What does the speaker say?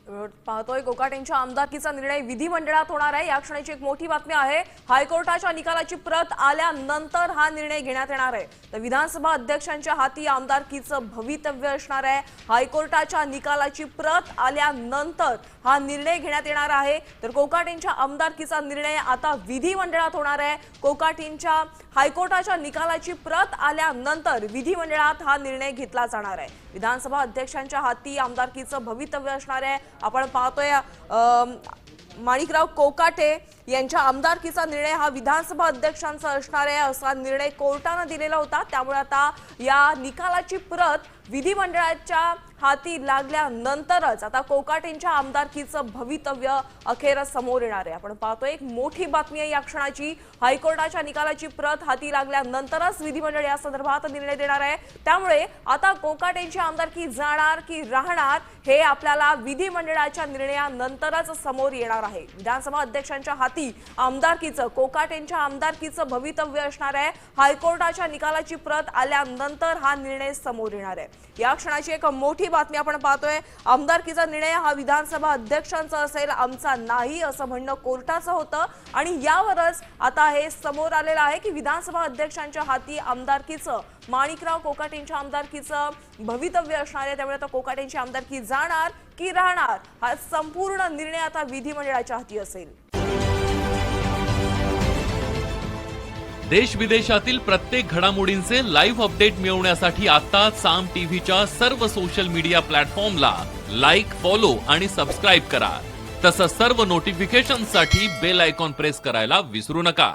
पाहतोय कोकाटेंच्या आमदारकीचा निर्णय विधिमंडळात होणार आहे। या क्षणाची एक मोठी बातमी आहे। हायकोर्टाच्या निकालाची प्रत आल्यानंतर हा निर्णय घेण्यात येणार आहे। तर विधानसभा अध्यक्षांच्या हाती आमदारकीचं भवितव्य असणार आहे। हायकोर्टाच्या निकालाची प्रत आल्यानंतर हा निर्णय घेण्यात येणार आहे। तर कोकाटेंच्या आमदारकीचा निर्णय आता विधिमंडळात होणार आहे। कोकाटेंच्या हायकोर्टाच्या निकालाची प्रत आल्यानंतर विधिमंडळात हा निर्णय घेतला जाणार आहे। विधानसभा अध्यक्षांच्या हाती आमदारकीचं भवितव्य असणार आहे। आपण पाहतोय माणिकराव कोकाटे यांच्या आमदारकीचा निर्णय हा विधानसभा अध्यक्षांचा असणार आहे असा निर्णय कोर्टाने दिलेला होता। त्यामुळे आता या निकालाची प्रत विधिमंडळाच्या हाती लागल्यानंतरच आता कोकाटेंच्या आमदारकीचं भवितव्य अखेर समोर येणार आहे। आपण पाहतोय एक मोठी बातमी आहे या क्षणाची। हायकोर्टाच्या निकालाची प्रत हाती लागल्यानंतरच विधिमंडळ या संदर्भात निर्णय देणार आहे। त्यामुळे आता कोकाटेंची आमदारकी जाणार की राहणार हे आपल्याला विधिमंडळाच्या निर्णयानंतरच समोर येणार आहे। विधानसभा अध्यक्षांच्या हाती आमदारकीचं कोकाटेंच्या आमदारकीचं भवितव्य असणार आहे। हायकोर्टाच्या निकालाची प्रत आल्यानंतर हा निर्णय समोर येणार आहे। या क्षणाची एक मोठी बातमी आपण पाहतोय। आमदारकीचा निर्णय हा विधानसभा अध्यक्षांचा असेल, आमचा नाही असं म्हणणं कोर्टाचं होतं आणि यावरच आता हे समोर आलेलं आहे की विधानसभा अध्यक्षांच्या हाती आमदारकीचं माणिकराव कोकाटेंच्या आमदारकीचं भवितव्य असणार आहे। त्यामुळे आता कोकाटेंची आमदारकी जाणार की राहणार हा संपूर्ण निर्णय आता विधिमंडळाच्या हाती असेल। देश विदेशातील प्रत्येक घडामोडींचे लाईव्ह अपडेट मिळवण्यासाठी आता साम टीव्हीच्या सर्व सोशल मीडिया प्लॅटफॉर्मला लाईक, फॉलो आणि सबस्क्राईब करा। तसंच सर्व नोटिफिकेशनसाठी बेल आयकॉन प्रेस करायला विसरू नका।